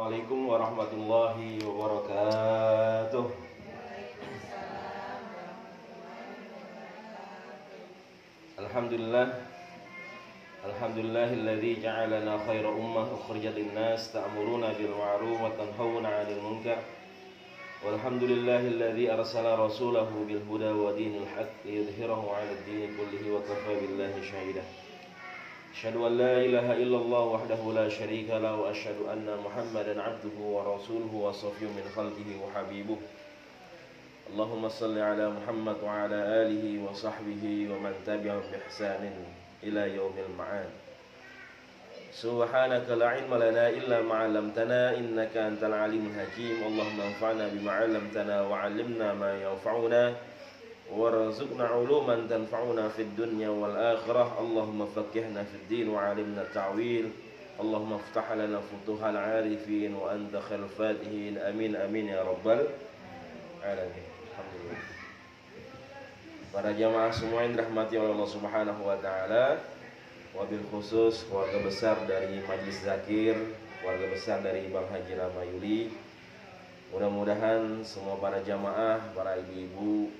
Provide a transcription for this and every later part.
Assalamualaikum warahmatullahi wabarakatuh. Alhamdulillah. Alhamdulillahilladzi ja'alana khaira ummah ukhrijat lin-nas ta'muruna bil ma'ruf wa tanhauna 'anil munkar. Walhamdulillahilladzi arsala rasulahu bil huda wa dinil haqq liyudhhirahu 'alad dini kullihi wa kafa billahi shahida. Asyhadu an la ilaha illallah wahdahu la syarika lahu wa asyhadu anna Muhammadan 'abduhu wa rasuluhu wa safiyyun min khalqihi wa habibuh. Allahumma shalli ala Muhammad wa ala alihi wa sahbihi wa man tabi'ahum bi ihsanin ila yaumil ma'ad. Subhanaka la ilma lana illa ma 'allamtana innaka antal alimul hakim. Allahumma anfa'na bima 'allamtana wa 'allimna ma yanfa'una warzuqna 'uluman tanfa'una fid dunya wal akhirah. Allahumma faqqihna fid din wa 'allimna ta'wil. Allahumma iftah lana futuhal 'arifin wa anta khairul fatihin. Amin amin ya rabbal alamin. Alhamdulillah. Para jamaah semua yang dirahmati oleh Allah Subhanahu wa taala, wabil khusus keluarga besar dari Majelis Zakir, keluarga besar dari Bang Haji Ramayuli. Mudah-mudahan semua para jamaah, para ibu-ibu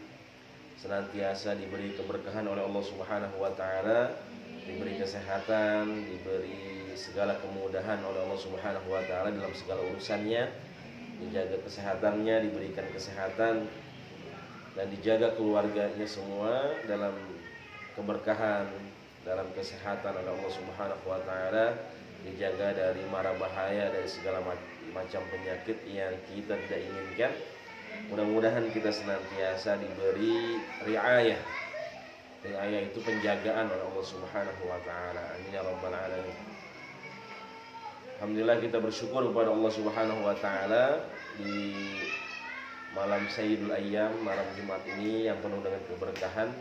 senantiasa diberi keberkahan oleh Allah Subhanahu wa taala, diberi kesehatan, diberi segala kemudahan oleh Allah Subhanahu wa taala dalam segala urusannya, dijaga kesehatannya, diberikan kesehatan dan dijaga keluarganya semua dalam keberkahan, dalam kesehatan oleh Allah Subhanahu wa taala, dijaga dari mara bahaya, dari segala macam penyakit yang kita tidak inginkan. Mudah-mudahan kita senantiasa diberi riayah. Riayah itu penjagaan oleh Allah Subhanahu wa taala. Amin ya rabbal alamin. Alhamdulillah kita bersyukur kepada Allah Subhanahu wa taala di malam Sayyidul Ayyam, malam Jumat ini yang penuh dengan keberkahan.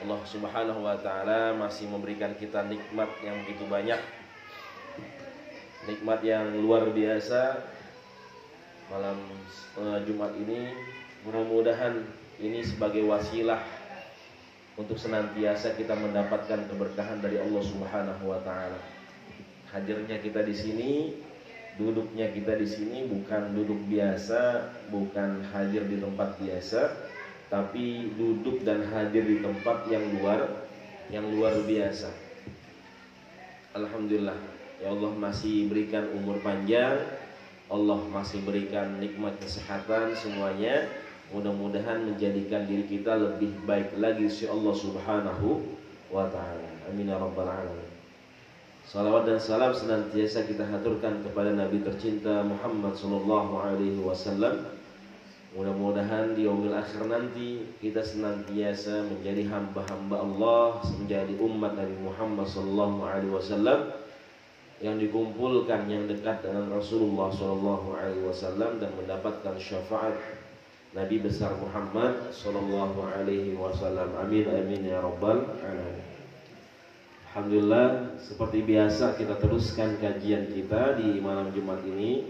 Allah Subhanahu wa taala masih memberikan kita nikmat yang begitu banyak. Nikmat yang luar biasa. Malam Jumat ini mudah-mudahan ini sebagai wasilah untuk senantiasa kita mendapatkan keberkahan dari Allah Subhanahu wa taala. Hadirnya kita di sini, duduknya kita di sini bukan duduk biasa, bukan hadir di tempat biasa, tapi duduk dan hadir di tempat yang luar biasa. Alhamdulillah, ya Allah masih berikan umur panjang, Allah masih berikan nikmat kesehatan semuanya. Mudah-mudahan menjadikan diri kita lebih baik lagi insya Allah Subhanahu wa ta'ala. Amin ya rabbal alamin. Salawat dan salam senantiasa kita haturkan kepada Nabi tercinta Muhammad sallallahu alaihi wasallam. Mudah-mudahan di yaumil akhir nanti kita senantiasa menjadi hamba-hamba Allah, menjadi umat Nabi Muhammad sallallahu alaihi wasallam yang dikumpulkan, yang dekat dengan Rasulullah sallallahu alaihi wasallam dan mendapatkan syafaat Nabi besar Muhammad sallallahu alaihi wasallam. Amin amin ya rabbal alamin. Alhamdulillah, seperti biasa kita teruskan kajian kita di malam Jumat ini,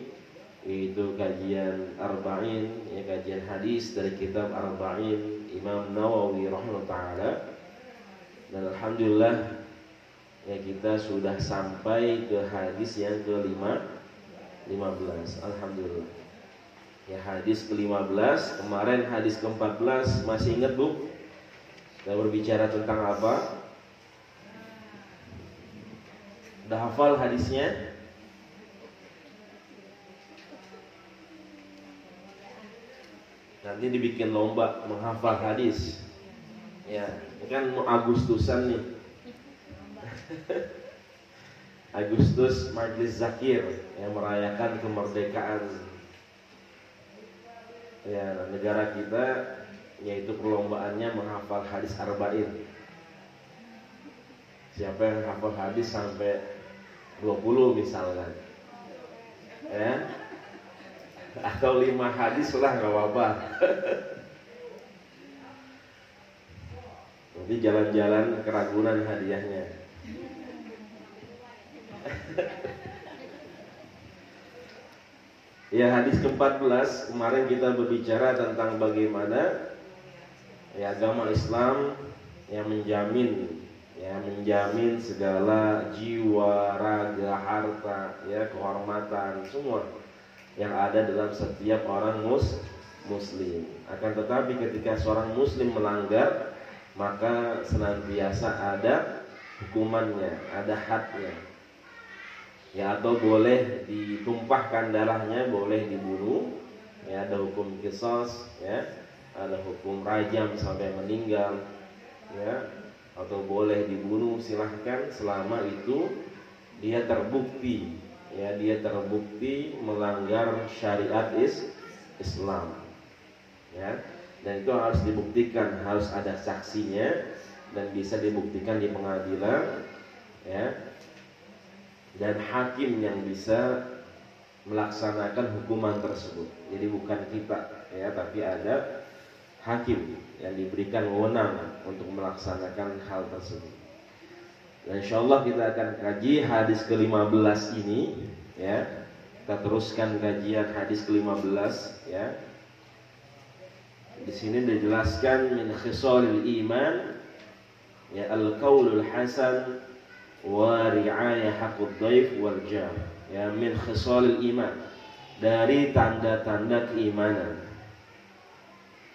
yaitu kajian Arba'in, ya, kajian hadis dari kitab Arba'in Imam Nawawi rahimahullah taala. Dan alhamdulillah ya kita sudah sampai ke hadis yang ke-15. Alhamdulillah. Ya hadis ke-15, kemarin hadis ke-14 masih ingat Bu? Kita berbicara tentang apa? Udah hafal hadisnya? Nanti dibikin lomba menghafal hadis. Ya, ini kan mau Agustusan nih. Agustus Majelis Zakir yang merayakan kemerdekaan ya negara kita, yaitu perlombaannya menghafal hadis Arba'in. Siapa yang hafal hadis sampai 20 misalkan, ya, atau 5 hadis lah nggak apa-apa. Nanti jalan-jalan ke Ragunan hadiahnya. Ya hadis ke-14 kemarin kita berbicara tentang bagaimana ya agama Islam yang menjamin ya, menjamin segala jiwa, raga, harta, ya, kehormatan semua yang ada dalam setiap orang muslim. Akan tetapi ketika seorang muslim melanggar, maka senantiasa ada hukumannya, ada hadnya. Ya, atau boleh ditumpahkan darahnya, boleh dibunuh, ya, ada hukum qisas, ya, ada hukum rajam sampai meninggal, ya, atau boleh dibunuh, silahkan selama itu dia terbukti, ya, dia terbukti melanggar syariat Islam, ya, dan itu harus dibuktikan, harus ada saksinya dan bisa dibuktikan di pengadilan, ya, dan hakim yang bisa melaksanakan hukuman tersebut. Jadi bukan kita, ya, tapi ada hakim yang diberikan wewenang untuk melaksanakan hal tersebut. Dan insyaallah kita akan kaji hadis ke-15 ini, ya. Kita teruskan kajian hadis ke-15, ya. Di sini dijelaskan min khisalil iman, ya, al-qaulul hasan wa ri'ayah haqqud dhaif wal jar. Ya, min khisalil iman, dari tanda-tanda keimanan.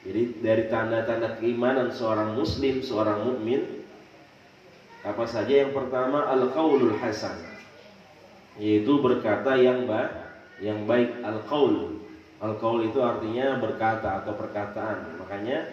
Jadi dari tanda-tanda keimanan seorang muslim, seorang mukmin, apa saja? Yang pertama al-qaulul hasan, yaitu berkata yang baik. Al-qaul itu artinya berkata atau perkataan. Makanya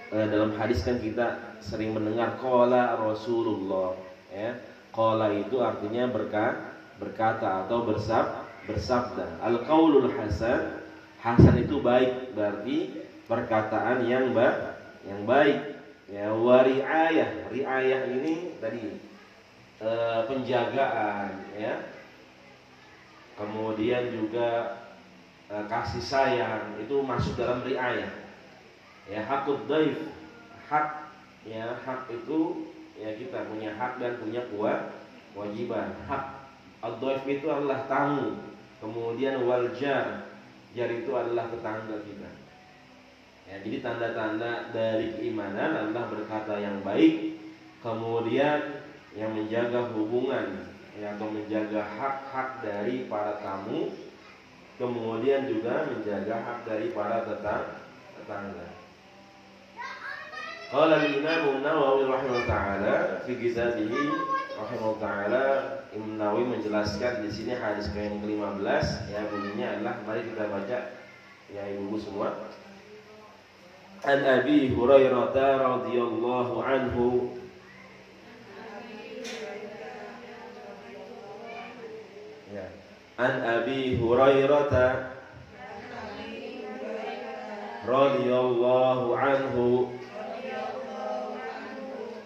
dalam hadis kan kita sering mendengar qala Rasulullah, ya. Qala itu artinya berkata atau bersabda. Al-qaulul hasan, hasan itu baik, berarti perkataan yang baik. Ya, wa ri'ayah. Ri'ayah ini tadi penjagaan, ya. Kemudian juga kasih sayang, itu masuk dalam ri'ayah. Ya, haqqud dhaif, hak, ya, hak itu, ya, kita punya hak dan punya kewajiban. Hak ad-dhaif itu adalah tamu. Kemudian wal jar, jar itu adalah tetangga kita. Ya, jadi tanda-tanda dari keimanan adalah berkata yang baik, kemudian yang menjaga hubungan, ya, atau menjaga hak-hak dari para tamu, kemudian juga menjaga hak dari para tetangga. Qala al-Imam An-Nawawi rahimahullah taala fi kitabih rahimahullah taala, Imam Nawawi menjelaskan di sini hadis yang ke-15, ya, bunyinya adalah, mari kita baca, ya, ibu-ibu semua. An Abi Hurairah radhiyallahu anhu, ya, An Abi Hurairah radhiyallahu anhu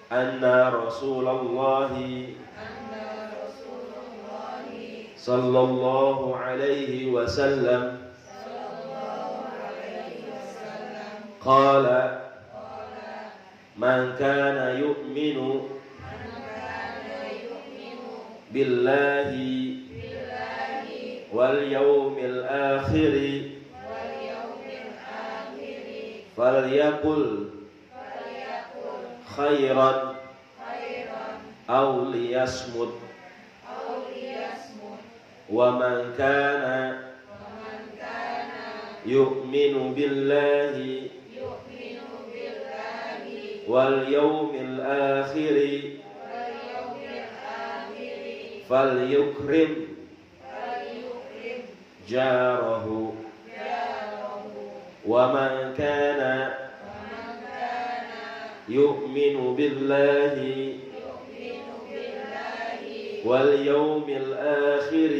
anna Rasulullah sallallahu alaihi wasallam qala man kana yu'minu billahi wal yawmil akhir falyaqul khairan aw liyasmut wa man kana yu'minu billahi wal yawmil akhir falyukrim jarahu wa man kana yu'minu billahi wal yawmil akhir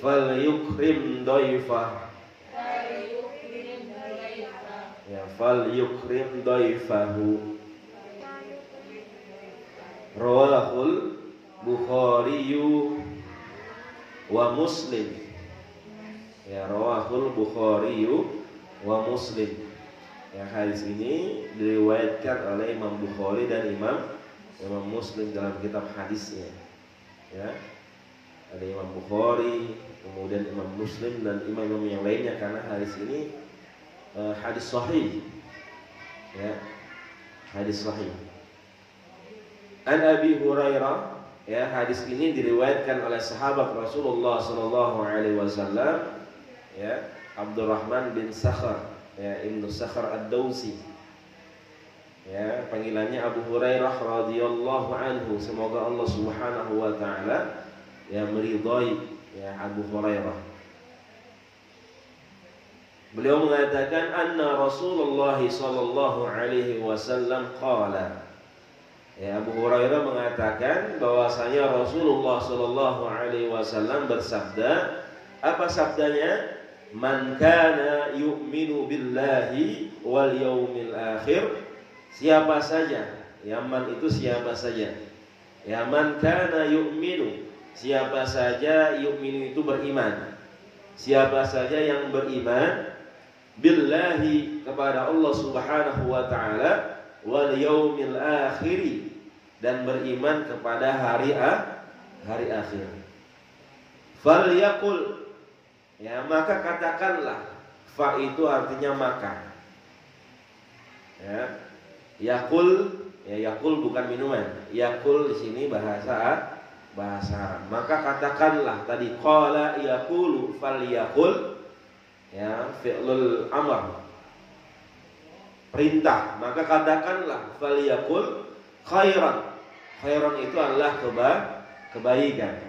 falyukrim dhaifah, ya, falyukrim dhaifahu. Rawahul Bukhari wa Muslim, ya, rawahul Bukhari wa Muslim. Ya, hadis ini diriwayatkan oleh Imam Bukhari dan Imam Muslim dalam kitab hadisnya. Ya, ada Imam Bukhari, kemudian Imam Muslim dan imam-imam yang lainnya, karena hadis ini hadis sahih. Ya, Hadis sahih. An Abi Hurairah, ya, hadis ini diriwayatkan oleh sahabat Rasulullah sallallahu alaihi wasallam, ya, Abdurrahman bin Sakhar, ya, Ibnu Sakhar Ad-Dausi. Ya, panggilannya Abu Hurairah radhiyallahu anhu. Semoga Allah Subhanahu wa taala ya meridhai ya Abu Hurairah. Beliau mengatakan anna Rasulullah sallallahu alaihi wasallam qala. Ya, Abu Hurairah mengatakan bahwasanya Rasulullah sallallahu alaihi wasallam bersabda. Apa sabdanya? Man kana yu'minu billahi wal yaumil akhir. Siapa saja, yaman itu siapa saja. Yaman kana yu'minu, siapa saja, yu'minu itu beriman. Siapa saja yang beriman billahi kepada Allah Subhanahu wa taala, wal yaumil akhir, dan beriman kepada hari akhir. Falyaqul, ya, maka katakanlah. Fa itu artinya maka. Ya. Yakul, ya, yakul bukan minuman. Yakul di sini bahasa Arab. Maka katakanlah, tadi qala yaqulu falyaqul, ya, fi'lul amr, perintah. Maka katakanlah falyaqul khairan. Khairan itu adalah kebaikan.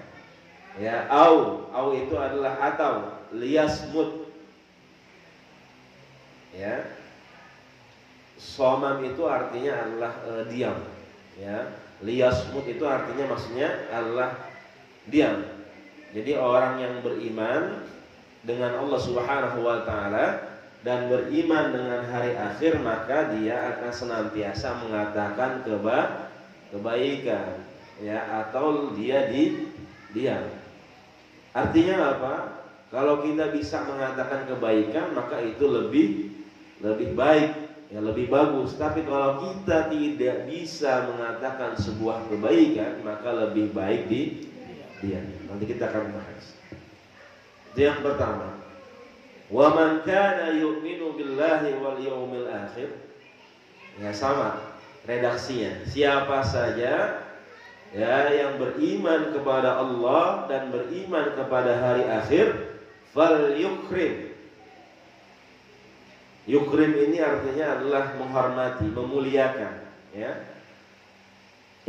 Ya, au itu adalah atau liyasmut. Ya. Somam itu artinya adalah diam, ya. Liyasmut itu artinya maksudnya adalah diam. Jadi orang yang beriman dengan Allah Subhanahu wa taala dan beriman dengan hari akhir, maka dia akan senantiasa mengatakan kebaikan, ya, atau dia diam. Artinya apa? Kalau kita bisa mengatakan kebaikan, maka itu lebih baik, ya, lebih bagus. Tapi kalau kita tidak bisa mengatakan sebuah kebaikan, maka lebih baik diam. Nanti kita akan bahas. Itu yang pertama. Wa man kana yu'minu billahi wal yaumil akhir. Ya, sama redaksinya. Siapa saja, ya, yang beriman kepada Allah dan beriman kepada hari akhir, fal yukrim. Yukrim ini artinya adalah menghormati, memuliakan, ya.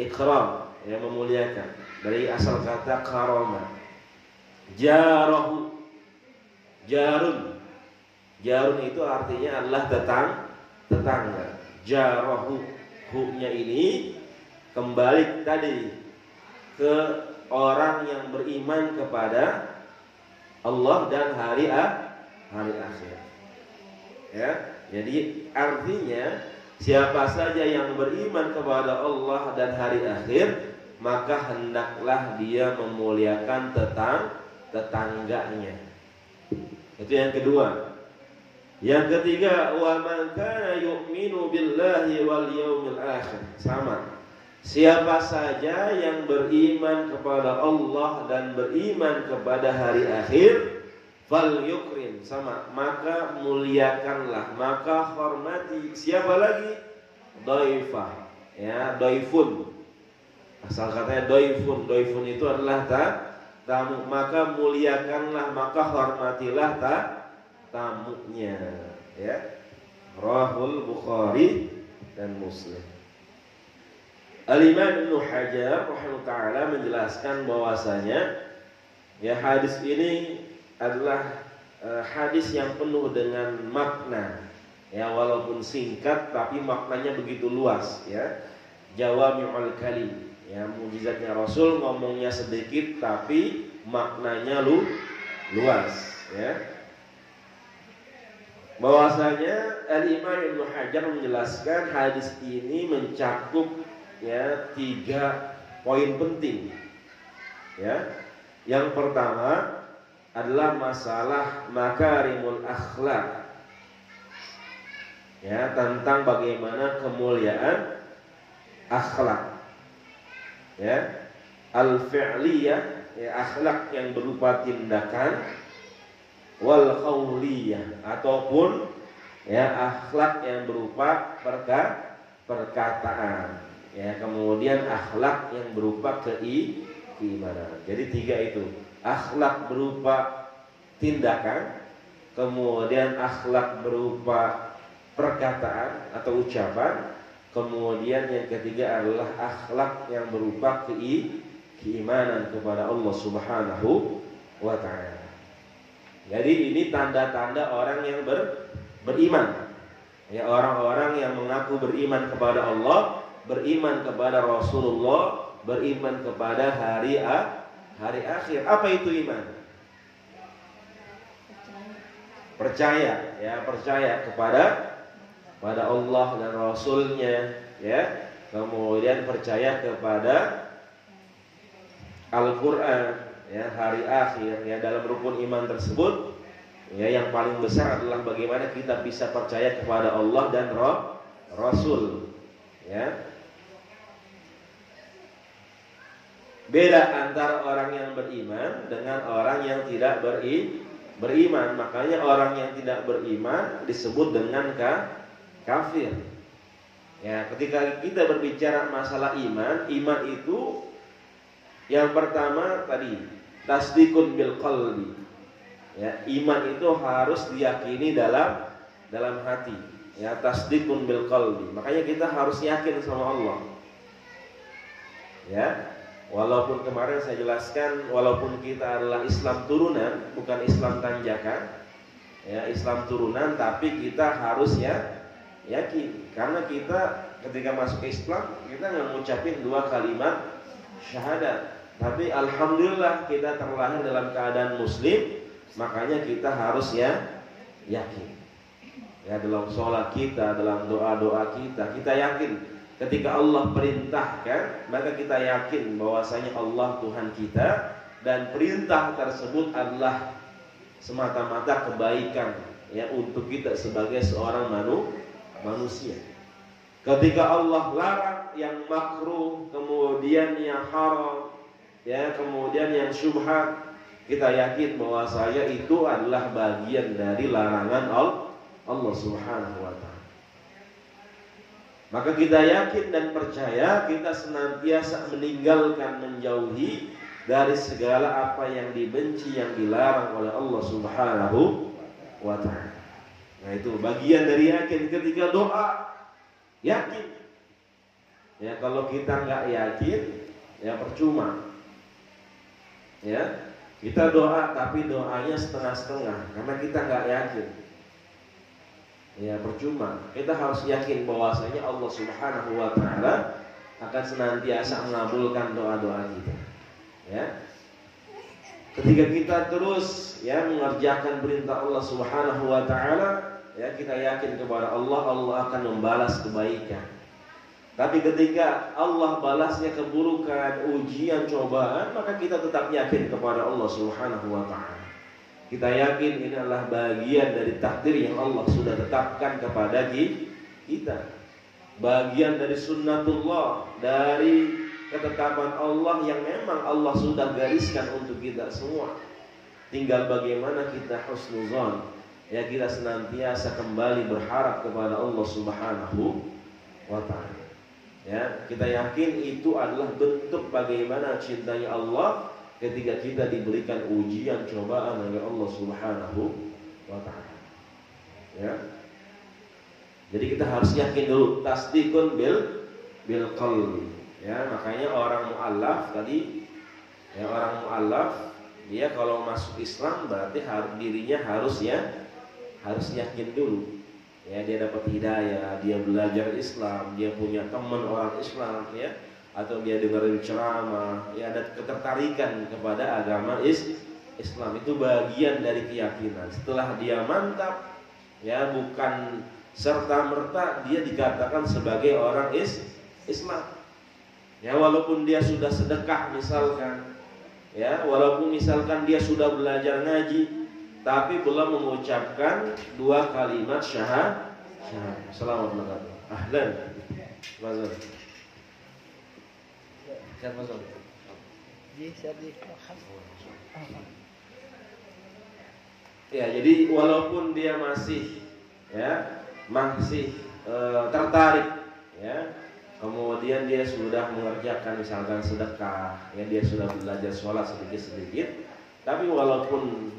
Ikram, ya, memuliakan. Dari asal kata karoma. Jarahu, jarun. Jarun itu artinya adalah tetangga. Jarahu, hu-nya ini kembali tadi ke orang yang beriman kepada Allah dan hari akhir. Ya, jadi artinya siapa saja yang beriman kepada Allah dan hari akhir, maka hendaklah dia memuliakan tetangganya. Itu yang kedua. Yang ketiga, wa man kana yu'minu billahi wal yaumil akhir. Sama. Siapa saja yang beriman kepada Allah dan beriman kepada hari akhir, fal yukrim, sama, maka muliakanlah, maka hormati. Siapa lagi? Dhaifah, ya, dhaifun. Asal katanya dhaifun. Dhaifun itu adalah tamu. Maka muliakanlah, maka hormatilah tamunya, ya. Rahul Bukhari dan Muslim. Al-Imam Ibnu Hajar rahimahullah taala menjelaskan bahwasanya, ya, hadis ini adalah hadis yang penuh dengan makna, ya, walaupun singkat tapi maknanya begitu luas, ya. Jawami'ul kalim, ya, mukjizatnya Rasul, ngomongnya sedikit tapi maknanya luas, ya. Bahwasanya Al-Imam Ibnu Hajar menjelaskan hadis ini mencakup, ya, 3 poin penting, ya. Yang pertama adalah masalah makarimul akhlak, ya, tentang bagaimana kemuliaan akhlak, ya, al-fi'liyah, ya, akhlak yang berupa tindakan, wal qauliyah, ataupun, ya, akhlak yang berupa perkataan, ya, kemudian akhlak yang berupa keimanan. Jadi 3 itu. Akhlak berupa tindakan, kemudian akhlak berupa perkataan atau ucapan, kemudian yang ketiga adalah akhlak yang berupa keimanan kepada Allah Subhanahu wa ta'ala. Jadi ini tanda-tanda orang yang beriman. Ya, orang-orang yang mengaku beriman kepada Allah, beriman kepada Rasulullah, beriman kepada hari akhir. Apa itu iman? Percaya, ya, percaya kepada Allah dan Rasulnya, ya. Kemudian percaya kepada Al-Quran, ya, hari akhir, ya. Dalam rukun iman tersebut, ya, yang paling besar adalah bagaimana kita bisa percaya kepada Allah dan Rasul, ya. Beda antara orang yang beriman dengan orang yang tidak beriman. Makanya orang yang tidak beriman disebut dengan kafir. Ya, ketika kita berbicara masalah iman itu yang pertama tadi tasdikun bil qalbi. Ya, iman itu harus diyakini dalam hati. Ya, tasdikun bil qalbi. Makanya kita harus yakin sama Allah. Ya. Walaupun kemarin saya jelaskan, walaupun kita adalah Islam turunan, bukan Islam tanjakan, ya, Islam turunan, tapi kita harus yakin. Karena kita ketika masuk Islam, kita ngucapin 2 kalimat syahadat. Tapi alhamdulillah kita terlahir dalam keadaan Muslim, makanya kita harus yakin. Ya, dalam sholat kita, dalam doa-doa kita yakin. Ketika Allah perintahkan, maka kita yakin bahwasanya Allah Tuhan kita, dan perintah tersebut adalah semata-mata kebaikan, ya, untuk kita sebagai seorang manusia. Ketika Allah larang yang makruh, kemudian yang haram, ya, kemudian yang syubhat, kita yakin bahwasanya itu adalah bagian dari larangan Allah Subhanahu wa ta'ala. Maka kita yakin dan percaya, kita senantiasa meninggalkan, menjauhi dari segala apa yang dibenci, yang dilarang oleh Allah Subhanahu wa ta'ala. Nah, itu bagian dari yakin. Ketika doa, yakin. Ya, kalau kita nggak yakin, ya percuma. Ya, kita doa tapi doanya setengah-setengah karena kita nggak yakin. Ya, percuma. Kita harus yakin bahwasanya Allah Subhanahu wa ta'ala akan senantiasa mengabulkan doa-doa kita. Ya. Ketika kita terus, ya, mengerjakan perintah Allah Subhanahu wa ta'ala, ya, kita yakin kepada Allah akan membalas kebaikan. Tapi ketika Allah balasnya keburukan, ujian, cobaan, maka kita tetap yakin kepada Allah Subhanahu wa ta'ala. Kita yakin ini adalah bagian dari takdir yang Allah sudah tetapkan kepada kita. Bagian dari sunnatullah, dari ketetapan Allah yang memang Allah sudah gariskan untuk kita semua. Tinggal bagaimana kita husnuzon, ya, kita senantiasa kembali berharap kepada Allah Subhanahu wa ta'ala. Ya, kita yakin itu adalah bentuk bagaimana cintanya Allah ketika kita diberikan ujian, cobaan oleh Allah Subhanahu wa ta'ala. Ya. Jadi kita harus yakin dulu, tasdikun bil qalbi. Ya, makanya orang mu'allaf tadi, ya, orang mu'allaf dia kalau masuk Islam berarti dirinya harus yakin dulu. Ya, dia dapat hidayah, dia belajar Islam, dia punya teman orang Islam, ya, atau dia dengerin ceramah, ya, ada ketertarikan kepada agama Islam. Itu bagian dari keyakinan. Setelah dia mantap, ya, bukan serta-merta dia dikatakan sebagai orang Islam. Ya, walaupun dia sudah sedekah misalkan, ya, walaupun misalkan dia sudah belajar ngaji, tapi belum mengucapkan 2 kalimat syahadat. Selamat mengatur. Ahlan. Mazhar. Siapa Zul? Ya, jadi walaupun dia masih tertarik, ya. Kemudian dia sudah mengerjakan misalkan sedekah, ya dia sudah belajar sholat sedikit-sedikit, tapi walaupun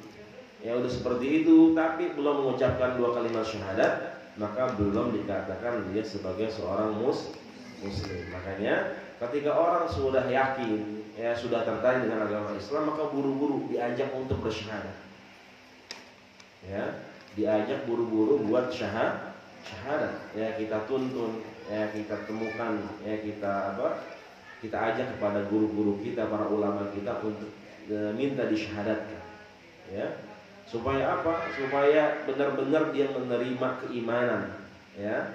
ya udah seperti itu, tapi belum mengucapkan 2 kalimat syahadat, maka belum dikatakan dia sebagai seorang muslim. Makanya ketika orang sudah yakin, ya sudah tertarik dengan agama Islam, maka buru-buru diajak untuk bersyahadat. Ya, diajak buru-buru buat syahadat. Ya kita tuntun, ya kita temukan, ya kita ajak kepada guru-guru kita, para ulama kita untuk minta disyahadatkan. Ya. Supaya apa? Supaya benar-benar dia menerima keimanan, ya.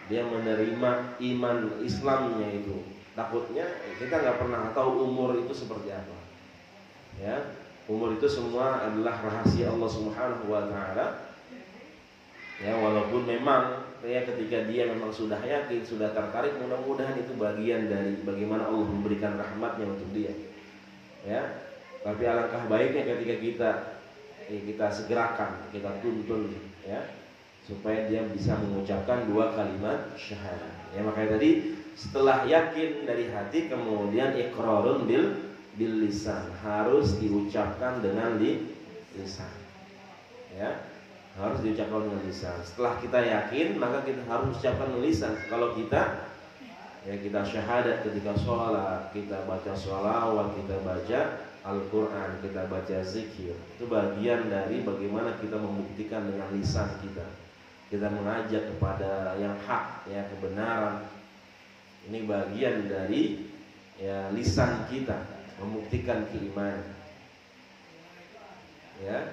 Dia menerima iman Islamnya itu. Takutnya kita nggak pernah tahu umur itu seperti apa. Ya, umur itu semua adalah rahasia Allah Subhanahu wa taala. Ya, walaupun memang ya ketika dia memang sudah yakin, sudah tertarik, mudah-mudahan itu bagian dari bagaimana Allah memberikan rahmatnya untuk dia. Ya. Tapi alangkah baiknya ketika kita segerakan, kita tuntun, ya, supaya dia bisa mengucapkan 2 kalimat syahadat. Ya, makanya tadi setelah yakin dari hati, kemudian iqrarun bil lisan, harus diucapkan dengan lisan. Ya, harus diucapkan dengan lisan. Setelah kita yakin, maka kita harus ucapkan dengan lisan. Kalau kita syahadat ketika sholat, kita baca sholawat, kita baca Al-Quran, kita baca zikir, itu bagian dari bagaimana kita membuktikan dengan lisan kita. Kita mengajak kepada yang hak, ya kebenaran. Ini bagian dari ya lisan kita membuktikan keimanan. Ya.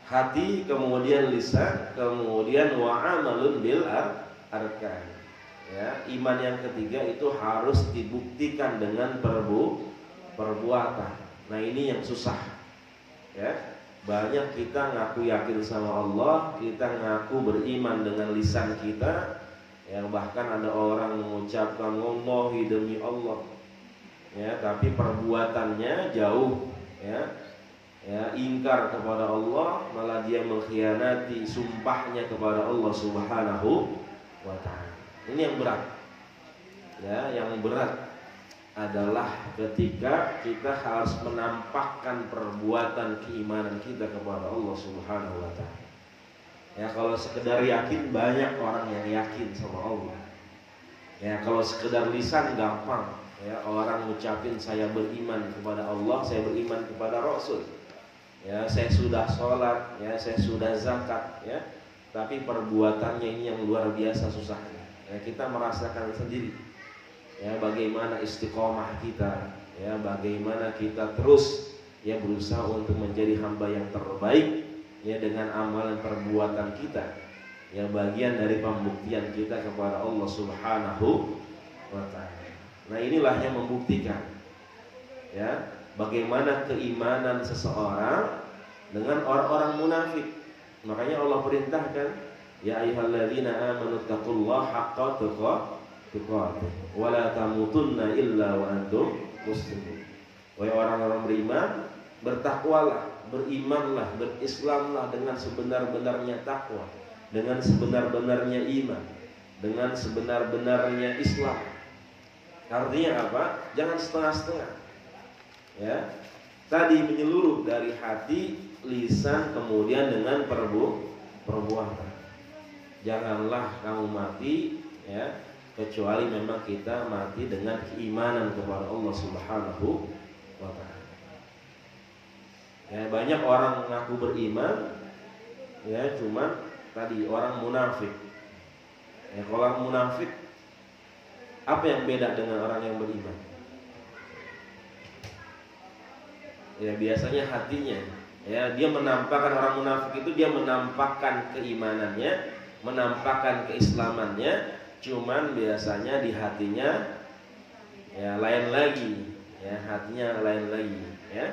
Hati, kemudian lisan, kemudian wa'amalun bil arkan. Ya, iman yang ketiga itu harus dibuktikan dengan perbuatan. Nah, ini yang susah. Ya. Banyak kita ngaku yakin sama Allah, kita ngaku beriman dengan lisan kita, yang bahkan ada orang mengucapkan wallahi demi Allah, ya, tapi perbuatannya jauh, ya, ingkar kepada Allah, malah dia mengkhianati sumpahnya kepada Allah Subhanahu wa taala. Ini yang berat. Ya, yang berat adalah ketika kita harus menampakkan perbuatan keimanan kita kepada Allah Subhanahu wa taala. Ya, kalau sekedar yakin, banyak orang yang yakin sama Allah. Ya, kalau sekedar lisan gampang. Ya, orang ngucapin saya beriman kepada Allah, saya beriman kepada Rasul. Ya, saya sudah sholat, ya, saya sudah zakat, ya. Tapi perbuatannya ini yang luar biasa susahnya. Ya, kita merasakan sendiri. Ya, bagaimana istiqomah kita, ya, bagaimana kita terus ya berusaha untuk menjadi hamba yang terbaik, ya, dengan amalan perbuatan kita, ya, bagian dari pembuktian kita kepada Allah Subhanahu wa taala. Nah, inilah yang membuktikan, ya, bagaimana keimanan seseorang dengan orang-orang munafik. Makanya Allah perintahkan, ya ayyuhalladzina amanu taqullaha haqqa tuqatih wa la tamutunna illa wa antum muslimun. Wahai orang-orang beriman, bertakwalah, berimanlah, berislamlah dengan sebenar-benarnya takwa, dengan sebenar-benarnya iman, dengan sebenar-benarnya Islam. Artinya apa? Jangan setengah-setengah. Ya. Tadi menyeluruh dari hati, lisan, kemudian dengan perbuatan. Janganlah kamu mati, ya, kecuali memang kita mati dengan keimanan kepada Allah Subhanahu wa taala. Ya, banyak orang mengaku beriman, ya, cuman tadi orang munafik. Ya, kalau orang munafik, apa yang beda dengan orang yang beriman? Ya, biasanya hatinya, ya, dia menampakkan, orang munafik itu dia menampakkan keimanannya, menampakkan keislamannya, cuman biasanya di hatinya ya lain lagi, ya, hatinya lain lagi, ya.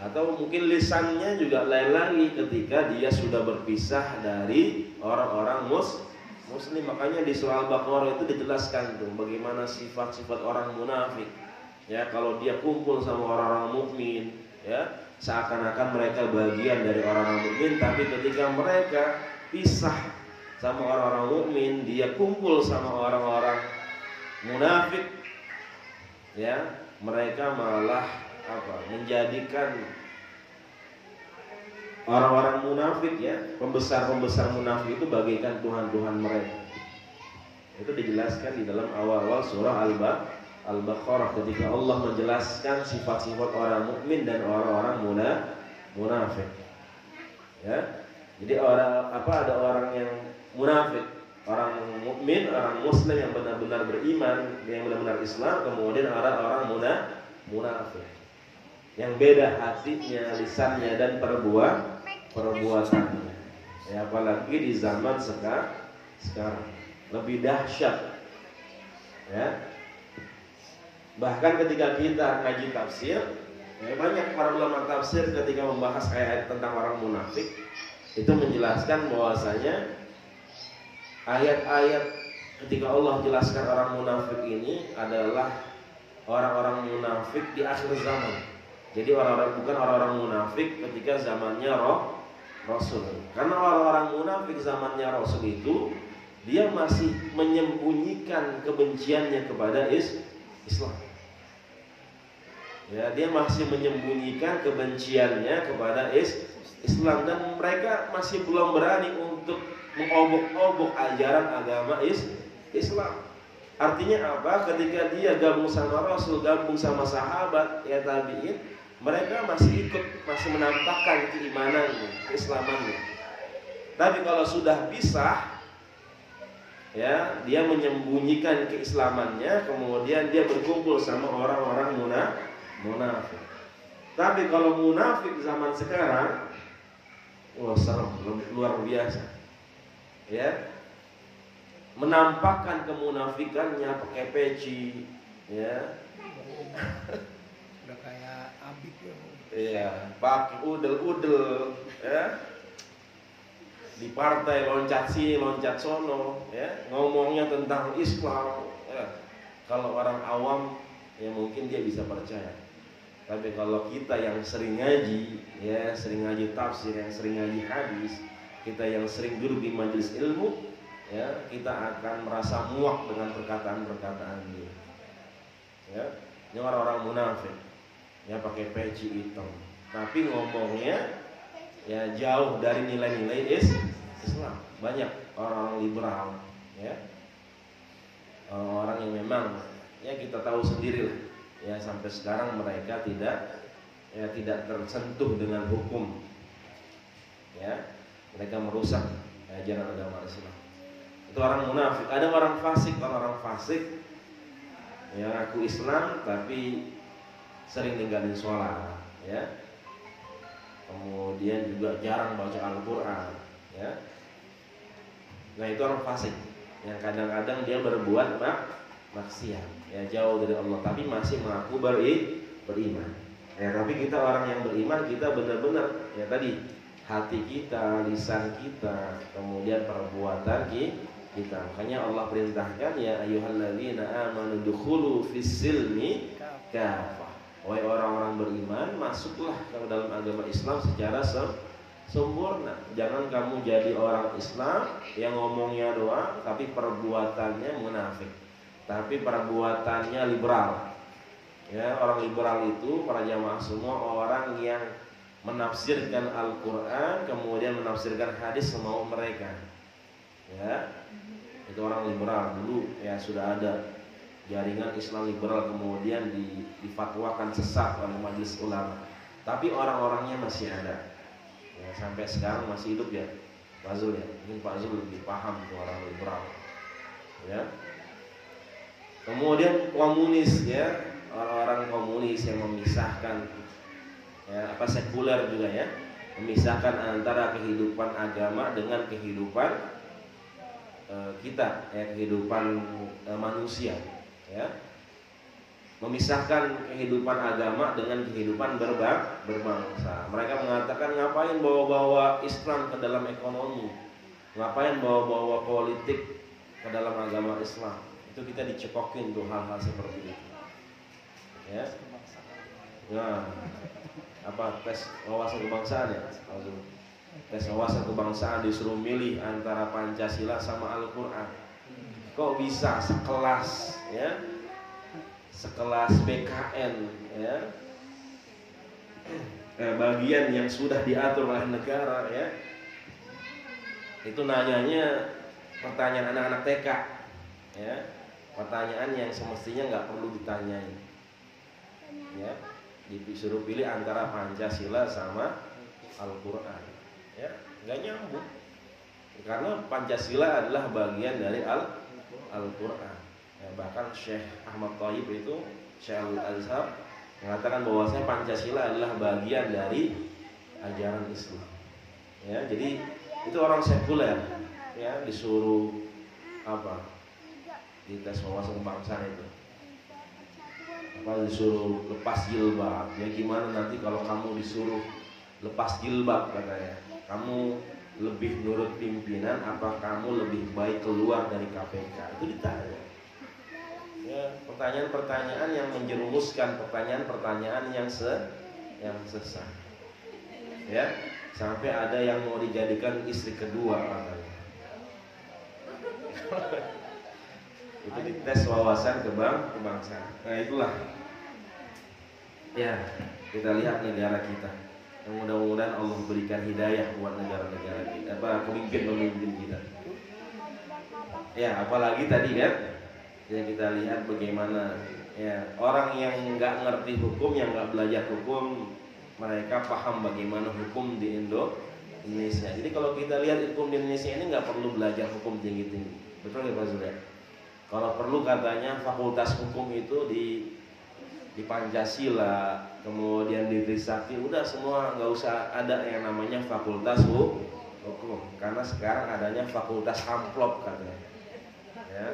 Atau mungkin lisannya juga lain lagi ketika dia sudah berpisah dari orang-orang muslim. Makanya di surah Al-Baqarah itu dijelaskan tuh bagaimana sifat-sifat orang munafik. Ya, kalau dia kumpul sama orang-orang mukmin, ya, seakan-akan mereka bagian dari orang-orang mukmin, tapi ketika mereka pisah sama orang-orang mukmin, dia kumpul sama orang-orang munafik, ya, mereka malah menjadikan orang-orang munafik, ya, pembesar-pembesar munafik itu bagaikan Tuhan-Tuhan mereka. Itu dijelaskan di dalam awal-awal surah Al-Baqarah ketika Allah menjelaskan sifat-sifat orang mukmin dan orang-orang munafik. Ya. Jadi ada orang yang munafik, orang mukmin, orang muslim yang benar-benar beriman, yang benar-benar Islam, kemudian orang munafik. Yang beda hatinya, lisannya dan perbuatannya. Ya, apalagi di zaman sekarang lebih dahsyat. Ya. Bahkan ketika kita ngaji tafsir, ya, banyak para ulama tafsir ketika membahas ayat tentang orang munafik itu menjelaskan bahwasanya ayat-ayat ketika Allah jelaskan orang munafik ini adalah orang-orang munafik di akhir zaman. Jadi bukan orang-orang munafik ketika zamannya Rasul. Karena orang-orang munafik zamannya Rasul itu dia masih menyembunyikan kebenciannya kepada Islam. Ya, dia masih menyembunyikan kebenciannya kepada Islam dan mereka masih belum berani untuk mengobok-obok ajaran agama Islam. Artinya apa? Ketika dia gabung sama Rasul, gabung sama sahabat, ya tabi'in, mereka masih menampakkan keimanannya, keislamannya. Tapi kalau sudah pisah, ya, dia menyembunyikan keislamannya, kemudian dia berkumpul sama orang-orang munafik. Tapi kalau munafik zaman sekarang, serem, luar biasa. Ya, menampakkan kemunafikannya pakai peci, ya. Udah kayak Abik ya. Iya, pakai udel-udel, ya. Di partai loncat sini, loncat sono, ya, ngomongnya tentang Islam, ya. Kalau orang awam, ya mungkin dia bisa percaya. Tapi kalau kita yang sering ngaji, ya, sering ngaji tafsir, yang sering ngaji hadis, kita yang sering duduk di majelis ilmu, ya, kita akan merasa muak dengan perkataan-perkataan dia. Ya, ini orang-orang munafik, ya, pakai peci hitam, tapi ngomongnya, ya, jauh dari nilai-nilai Islam. Banyak orang liberal, ya, orang yang memang, ya, kita tahu sendiri lah, ya, sampai sekarang mereka tidak tersentuh dengan hukum, ya, mereka merusak ajaran agama Islam. Itu orang munafik. Ada orang fasik, orang fasik yang ngaku Islam tapi sering ninggalin sholat, ya, kemudian juga jarang baca Al-Quran, ya. Nah, itu orang fasik yang kadang-kadang dia berbuat maksiat, ya, jauh dari Allah, tapi masih mengaku beriman. Ya, tapi kita orang yang beriman, kita benar-benar, ya, tadi hati kita, lisan kita, kemudian perbuatan kita. Makanya Allah perintahkan, ya ayyuhalladzina amanu dukhulu fis-silmi kafah. Wahai orang-orang beriman, masuklah ke dalam agama Islam secara sempurna. Jangan kamu jadi orang Islam yang ngomongnya doang tapi perbuatannya munafik, tapi perbuatannya liberal. Ya, orang liberal itu para jamaah semua orang yang menafsirkan Al-Quran kemudian menafsirkan hadis semau mereka. Ya, itu orang liberal. Dulu, ya, sudah ada jaringan Islam liberal kemudian difatwakan sesat oleh majelis ulama. Tapi orang-orangnya masih ada. Ya, sampai sekarang masih hidup, ya, Pak Zul, ya. Mungkin Pak Zul lebih paham tuh orang liberal. Ya. Kemudian komunis, ya, orang-orang komunis yang memisahkan, ya, sekuler juga, ya, memisahkan antara kehidupan agama dengan kehidupan kita, ya, kehidupan manusia, ya, memisahkan kehidupan agama dengan kehidupan berbangsa. Mereka mengatakan, ngapain bawa-bawa Islam ke dalam ekonomi, ngapain bawa-bawa politik ke dalam agama Islam. Itu kita dicekokin tuh hal-hal seperti itu, ya. Nah, tes wawasan kebangsaan, ya, tes wawasan kebangsaan disuruh milih antara Pancasila sama Al-Quran. Kok bisa sekelas ya, sekelas BKN ya, bagian yang sudah diatur oleh negara ya, itu nanyanya pertanyaan anak-anak TK ya, pertanyaan yang semestinya nggak perlu ditanyain ya, disuruh pilih antara Pancasila sama Al-Quran ya, nggak nyambung karena Pancasila adalah bagian dari Al-Quran ya, bahkan Syekh Ahmad Thayyib itu Syekh Al-Azhar mengatakan bahwasanya Pancasila adalah bagian dari ajaran Islam ya, jadi itu orang sekuler ya, disuruh apa, di tes wawasan kebangsaan itu apa, disuruh lepas jilbab ya, gimana nanti kalau kamu disuruh lepas jilbab katanya, kamu lebih nurut pimpinan apa kamu lebih baik keluar dari KPK, itu ditanya ya, pertanyaan-pertanyaan yang menjerumuskan, pertanyaan-pertanyaan yang sesat ya, sampai ada yang mau dijadikan istri kedua katanya. Itu dites wawasan kebangsaan. Nah itulah ya, kita lihat negara kita, yang mudah-mudahan Allah berikan hidayah buat negara-negara kita, pemimpin-pemimpin kita ya, apalagi tadi kan ya, kita lihat bagaimana ya, orang yang nggak ngerti hukum, yang nggak belajar hukum, mereka paham bagaimana hukum di Indonesia. Jadi kalau kita lihat hukum di Indonesia ini nggak perlu belajar hukum tinggi-tinggi, betul ya Pak Surya? Kalau perlu katanya fakultas hukum itu di Pancasila, kemudian di Trisakti, udah semua nggak usah ada yang namanya fakultas hukum, karena sekarang adanya fakultas amplop katanya ya,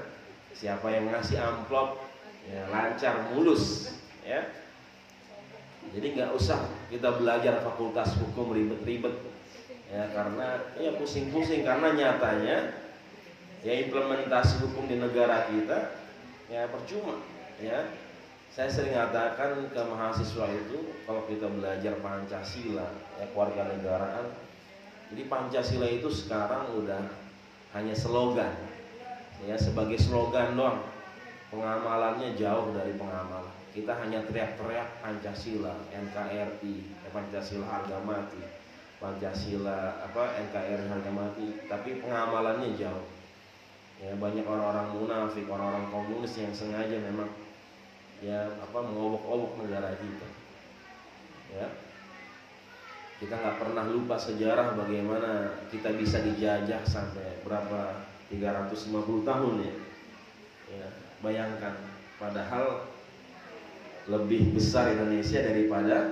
siapa yang ngasih amplop ya lancar mulus ya, jadi nggak usah kita belajar fakultas hukum ribet-ribet ya, karena ya pusing-pusing, karena nyatanya ya implementasi hukum di negara kita ya percuma ya. Saya sering katakan ke mahasiswa itu, kalau kita belajar Pancasila ya, kewarganegaraan, jadi Pancasila itu sekarang udah hanya slogan ya, sebagai slogan doang, pengamalannya jauh dari pengamalan. Kita hanya teriak-teriak Pancasila, NKRI ya, Pancasila harga mati, Pancasila NKRI harga mati, tapi pengamalannya jauh ya. Banyak orang-orang munafik, orang-orang komunis yang sengaja memang ya mengobok-obok negara kita ya. Kita nggak pernah lupa sejarah bagaimana kita bisa dijajah sampai berapa 350 tahun ya, bayangkan, padahal lebih besar Indonesia daripada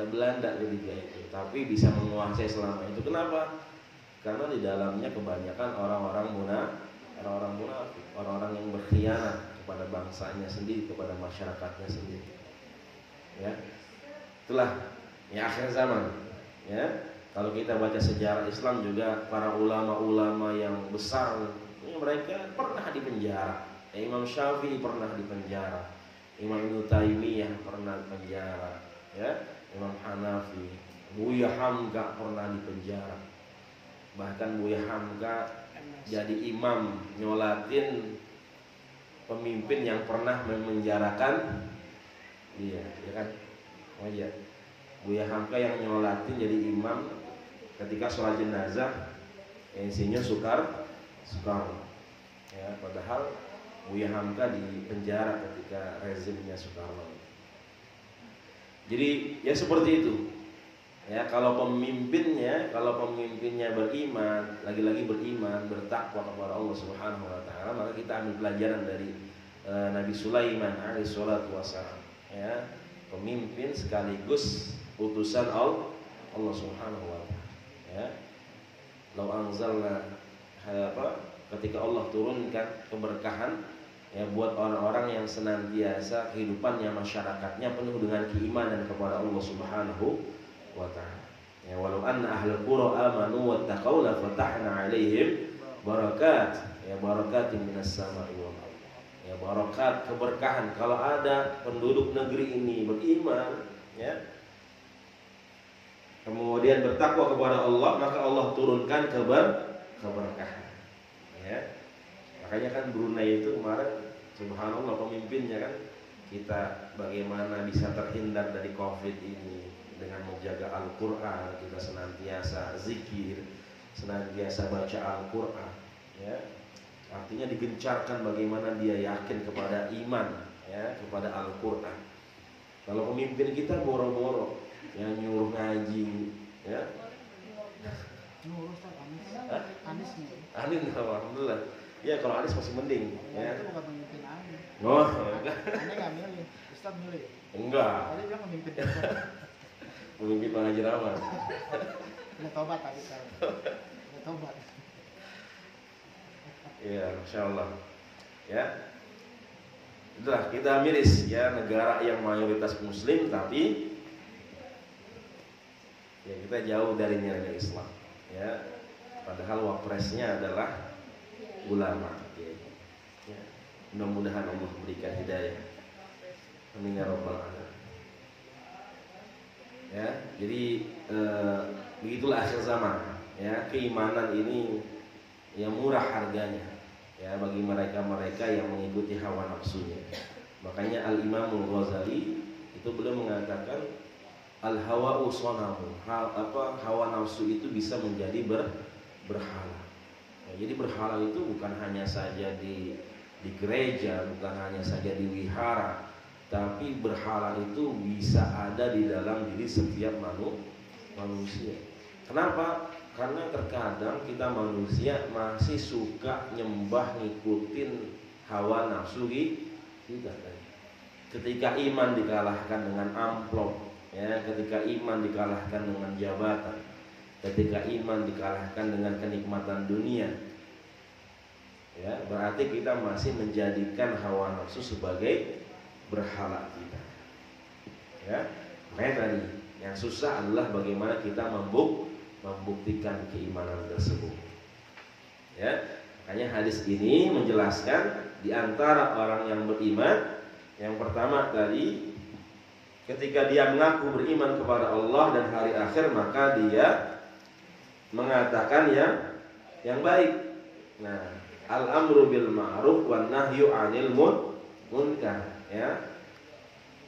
Belanda ketika itu, tapi bisa menguasai selama itu. Kenapa? Karena di dalamnya kebanyakan orang-orang munafik, orang-orang yang berkhianat kepada bangsanya sendiri, kepada masyarakatnya sendiri ya. Itulah ya akhir zaman ya. Kalau kita baca sejarah Islam juga, para ulama-ulama yang besar ini mereka pernah dipenjara ya, Imam Syafi'i pernah dipenjara, Imam Ibnu Taimiyah pernah dipenjara ya, Imam Hanafi, Buya Hamka pernah dipenjara. Bahkan Buya Hamka jadi imam nyolatin pemimpin yang pernah memenjarakan dia ya kan. Oh iya, Buya Hamka yang nyolatin jadi imam ketika sholat jenazah yang isinya Soekarno ya, padahal Buya Hamka di penjara ketika rezimnya Soekarno. Jadi ya seperti itu ya, kalau pemimpinnya beriman, lagi-lagi beriman, bertakwa kepada Allah Subhanahu wa taala, maka kita ambil pelajaran dari Nabi Sulaiman alaihi salatu wasallam ya, pemimpin sekaligus utusan Allah Subhanahu wa taala ya. Lau anzalna ketika Allah turunkan keberkahan ya buat orang-orang yang senantiasa kehidupannya, masyarakatnya penuh dengan keimanan kepada Allah Subhanahu wa ta'ala ya, walau anna ahlul qura amanu wattaqau la fatahna 'alaihim barakatin minas sama'i wal ardh ya, barakat, keberkahan. Kalau ada penduduk negeri ini beriman ya, kemudian kemudian bertakwa kepada Allah, maka Allah turunkan keberkahan. Ya. Makanya kan Brunei itu kemarin subhanallah pemimpinnya kan, kita bagaimana bisa terhindar dari Covid ini dengan menjaga Al-Qur'an, kita senantiasa zikir, senantiasa baca Al-Qur'an, ya. Artinya digencarkan bagaimana dia yakin kepada iman, ya, kepada Al-Qur'an. Kalau pemimpin kita boro-boro yang nyuruh ngaji, ya. Nyuruh Ustaz Anies nih. Anies, alhamdulillah. Ya kalau Anies masih mending, ya. Itu bukan pemimpin Anies. Oh, Anies nggak milih, Ustaz milih. enggak. Tadi bilang pemimpin. Pemimpin Bang Haji Rahman. Udah tobat tadi kan. Udah tobat. Iya, Masya Allah. Ya, itulah kita miris ya, negara yang mayoritas Muslim tapi ya kita jauh dari nilai Islam. Ya, padahal wapresnya adalah ulama. Ya. Mudah-mudahan Allah berikan hidayah. Amin ya rabbal alamin. Ya, jadi begitulah akhir zaman. Ya, keimanan ini yang murah harganya. Ya, bagi mereka-mereka yang mengikuti hawa nafsunya. Makanya Al-Imamul Ghazali itu beliau mengatakan al-hawa'u sanamu. Hawa nafsu itu bisa menjadi berhala. Ya, jadi berhala itu bukan hanya saja di gereja, bukan hanya saja di wihara, tapi berhala itu bisa ada di dalam diri setiap manusia. Kenapa? Karena terkadang kita manusia masih suka nyembah ngikutin hawa nafsu kita. Ketika iman dikalahkan dengan amplop, ya, ketika iman dikalahkan dengan jabatan, ketika iman dikalahkan dengan kenikmatan dunia, ya, berarti kita masih menjadikan hawa nafsu sebagai berhala kita. Ya, makanya tadi yang susah adalah bagaimana kita membuktikan keimanan tersebut. Ya, makanya hadis ini menjelaskan di antara orang yang beriman, yang pertama tadi ketika dia mengaku beriman kepada Allah dan hari akhir, maka dia mengatakan yang baik. Nah, al-amru bil ma'ruf wan nahyu 'anil munkar, ya.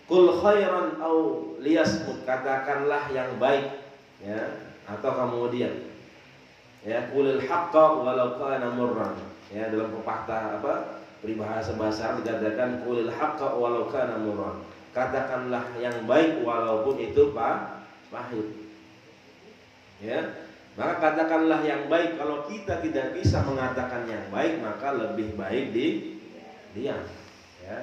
Qul khairan au liyasmut, katakanlah yang baik, ya. Atau kemudian ya qulil haqqa walau kana murran, ya, dalam pepatah peribahasa bahasa dikatakan qulil haqqa walau kana murran, katakanlah yang baik walaupun itu pahit, ya. Maka katakanlah yang baik. Kalau kita tidak bisa mengatakan yang baik, maka lebih baik diam, ya.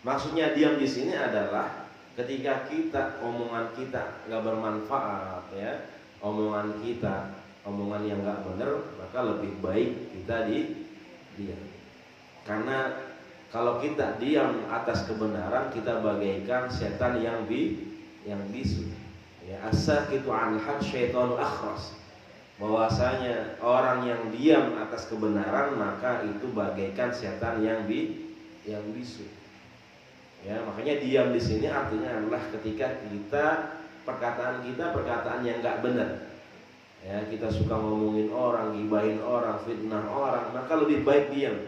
Maksudnya diam di sini adalah ketika omongan kita nggak bermanfaat, ya, omongan yang nggak benar, maka lebih baik kita diam. Karena kalau kita diam atas kebenaran, kita bagaikan setan yang bisu. Ya, as-sakitu 'anil haqq syaitanu akhras. Bahwasanya orang yang diam atas kebenaran, maka itu bagaikan setan yang bisu. Ya, makanya diam di sini artinya adalah ketika perkataan yang nggak benar, ya, kita suka ngomongin orang, gibahin orang, fitnah orang, maka lebih baik diam.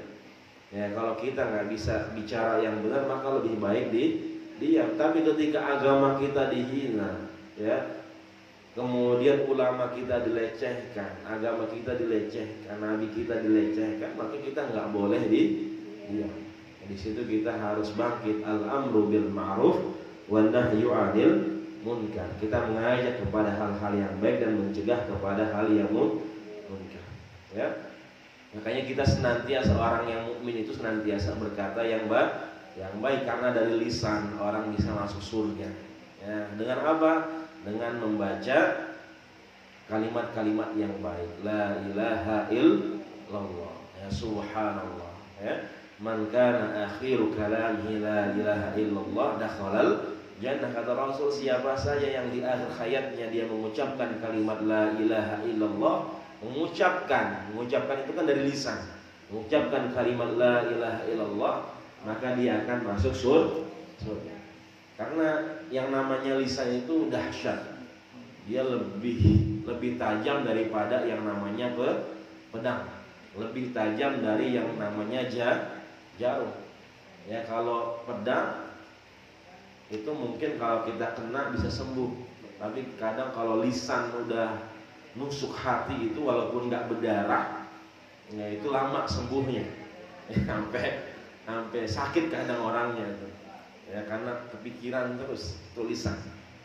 Ya, kalau kita nggak bisa bicara yang benar, maka lebih baik diam. Tapi ketika agama kita dihina, ya, kemudian ulama kita dilecehkan, agama kita dilecehkan, nabi kita dilecehkan, maka kita nggak boleh diam. Di situ kita harus bangkit, al-amru bil ma'ruf wan nahyu 'anil munkar. Kita mengajak kepada hal-hal yang baik dan mencegah kepada hal yang munkar. Ya. Makanya kita senantiasa, orang yang mukmin itu senantiasa berkata yang baik, karena dari lisan orang bisa masuk surga. Ya, dengan apa? Dengan membaca kalimat-kalimat yang baik. La ilaha illallah. Ya, subhanallah. Ya. Man kana akhiru kalamihi la ilaha illallah dakhalal jannah. Kata Rasul, siapa saja yang di akhir hayatnya dia mengucapkan kalimat la ilaha illallah, mengucapkan itu kan dari lisan, mengucapkan kalimat la ilaha illallah, maka dia akan masuk surga. Karena yang namanya lisan itu dahsyat, dia lebih tajam daripada yang namanya pedang, lebih tajam dari yang namanya jarum. Ya, kalau pedang itu mungkin kalau kita kena bisa sembuh, tapi kadang kalau lisan udah nusuk hati itu walaupun nggak berdarah, ya itu lama sembuhnya, sampai sakit kadang orangnya itu. Ya, karena kepikiran terus tulisan.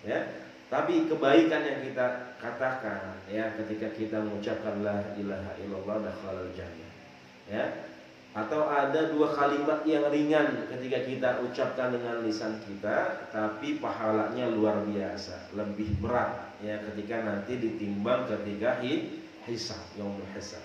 Ya, tapi kebaikan yang kita katakan, ya, ketika kita mengucapkan la ilaha illallah dakhalal jannah. Ya, atau ada dua kalimat yang ringan ketika kita ucapkan dengan lisan kita, tapi pahalanya luar biasa, lebih berat, ya, ketika nanti ditimbang ketika hisab, yaumul hisab.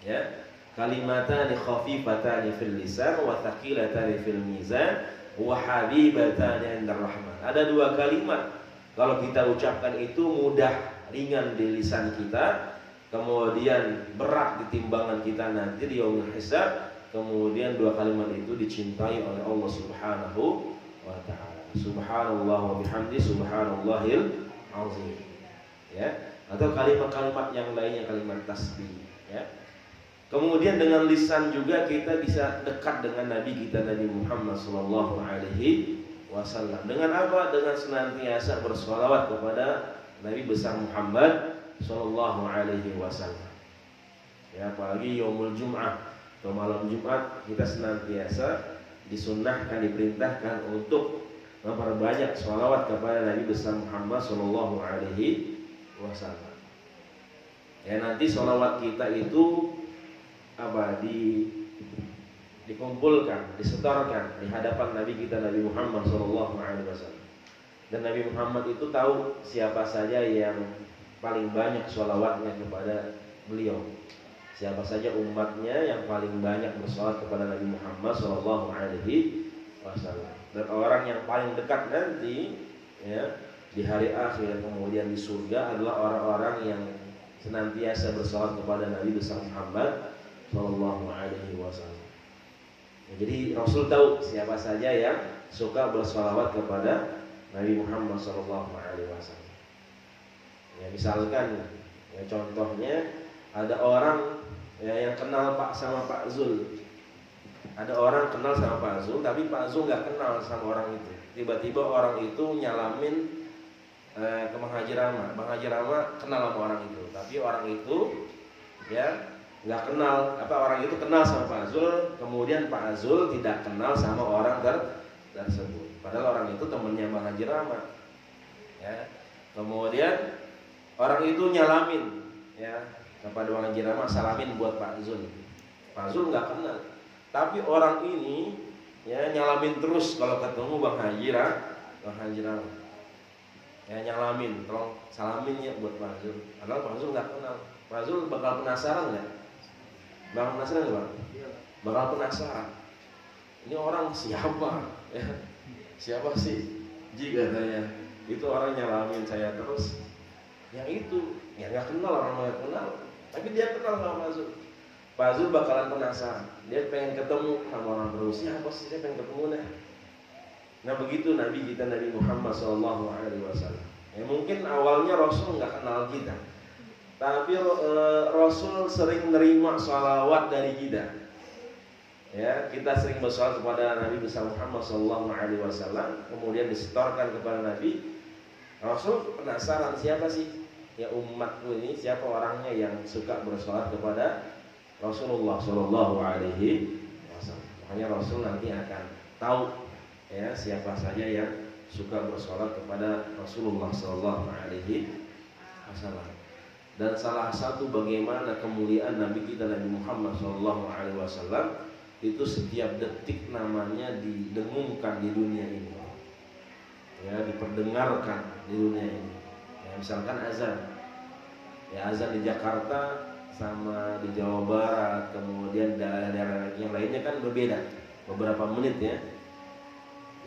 Ya, kalimatani khafifatani fil lisan wa thaqilatani fil mizan wa habibatani indar rahman. Ada dua kalimat kalau kita ucapkan itu mudah, ringan di lisan kita, kemudian berat di timbangan kita nanti di yaumul hisab. Kemudian dua kalimat itu dicintai oleh Allah Subhanahu wa taala. Subhanallah wa bihamdi subhanallahil azim. Ya, atau kalimat-kalimat yang lainnya, kalimat tasbih, ya. Kemudian dengan lisan juga kita bisa dekat dengan Nabi kita, Nabi Muhammad sallallahu alaihi wasallam. Dengan apa? Dengan senantiasa bersolawat kepada Nabi besar Muhammad sallallahu alaihi wasallam. Ya, apalagi yaumul Jum'ah atau malam Jumat, kita senantiasa disunnahkan, diperintahkan untuk memperbanyak sholawat kepada Nabi besar Muhammad sallallahu alaihi wasallam. Ya, nanti sholawat kita itu dikumpulkan, disetorkan di hadapan Nabi kita, Nabi Muhammad sallallahu alaihi wasallam. Dan Nabi Muhammad itu tahu siapa saja yang paling banyak sholawatnya kepada beliau, siapa saja umatnya yang paling banyak bersolawat kepada Nabi Muhammad sallallahu alaihi wasallam. Dan orang yang paling dekat nanti, ya, di hari akhir kemudian di surga adalah orang-orang yang senantiasa bersolawat kepada Nabi besar Muhammad sallallahu alaihi wasallam. Ya, jadi Rasul tahu siapa saja yang suka bersolawat kepada Nabi Muhammad sallallahu alaihi wasallam. Ya, misalkan, ya, contohnya ada orang, ya, yang kenal sama Pak Zul. Ada orang kenal sama Pak Zul, tapi Pak Zul nggak kenal sama orang itu. Tiba-tiba orang itu nyalamin ke Bang Haji Rama. Bang Haji Rama kenal sama orang itu, tapi orang itu, ya, nggak kenal. Orang itu kenal sama Pak Zul, kemudian Pak Zul tidak kenal sama orang tersebut. Padahal orang itu temannya Bang Haji Rama. Ya, kemudian orang itu nyalamin, ya, kepada Bang Haji Rama, salamin buat Pak Zul. Pak Zul nggak kenal, tapi orang ini, ya, nyalamin terus kalau ketemu Bang Haji Rama. Ya, nyalamin, tolong salamin ya buat Pak Zul. Padahal Pak Zul nggak kenal. Pak Zul bakal penasaran nggak? Bakal penasaran nggak, Bang? Bakal penasaran. Ini orang siapa? Ya, siapa sih? Jika katanya itu orang nyalamin saya terus. Yang itu, ya, nggak kenal, orang nggak kenal, tapi dia kenal sama Pak Zul. Pak Zul bakalan penasaran. Dia pengen ketemu sama orang terus. Siapa sih? Saya pengen ketemu deh. Nah, begitu Nabi kita, Nabi Muhammad sallallahu alaihi wasallam. Ya, mungkin awalnya Rasul nggak kenal kita, tapi Rasul sering nerima sholawat dari kita. Ya, kita sering bersolawat kepada Nabi besar Muhammad sallallahu alaihi wasallam, kemudian disetorkan kepada Nabi. Rasul penasaran, siapa sih, ya, umatku ini, siapa orangnya yang suka bersolawat kepada Rasulullah sallallahu alaihi wasallam. Makanya Rasul nanti akan tahu, ya, siapa saja yang suka bersolawat kepada Rasulullah sallallahu alaihi wasallam. Dan salah satu bagaimana kemuliaan Nabi kita, Nabi Muhammad sallallahu alaihi wasallam, itu setiap detik namanya didengungkan di dunia ini, ya, diperdengarkan di dunia ini. Ya, misalkan azan, ya, azan di Jakarta sama di Jawa Barat, kemudian daerah-daerah yang lainnya kan berbeda, beberapa menit, ya.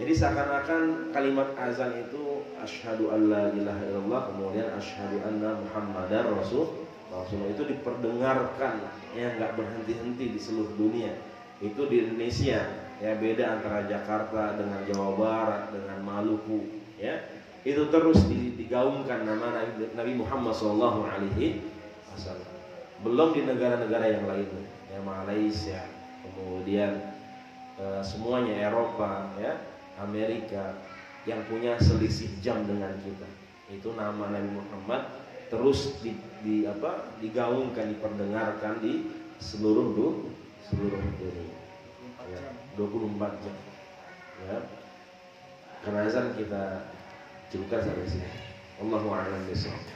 Jadi seakan-akan kalimat azan itu asyhadu alla ilaha illallah, kemudian asyhadu anna muhammadar rasulullah, itu diperdengarkan, ya, nggak berhenti-henti di seluruh dunia. Itu di Indonesia, ya, beda antara Jakarta dengan Jawa Barat dengan Maluku, ya. itu terus digaungkan nama Nabi Muhammad SAW. Belum di negara-negara yang lainnya, ya Malaysia, kemudian semuanya Eropa, ya Amerika yang punya selisih jam dengan kita. Itu nama Nabi Muhammad terus digaungkan, diperdengarkan di seluruh dunia. Ya, 24 jam. Ya. Karena azan kita cukupkan sampai sini. Allahu a'lam bishawab.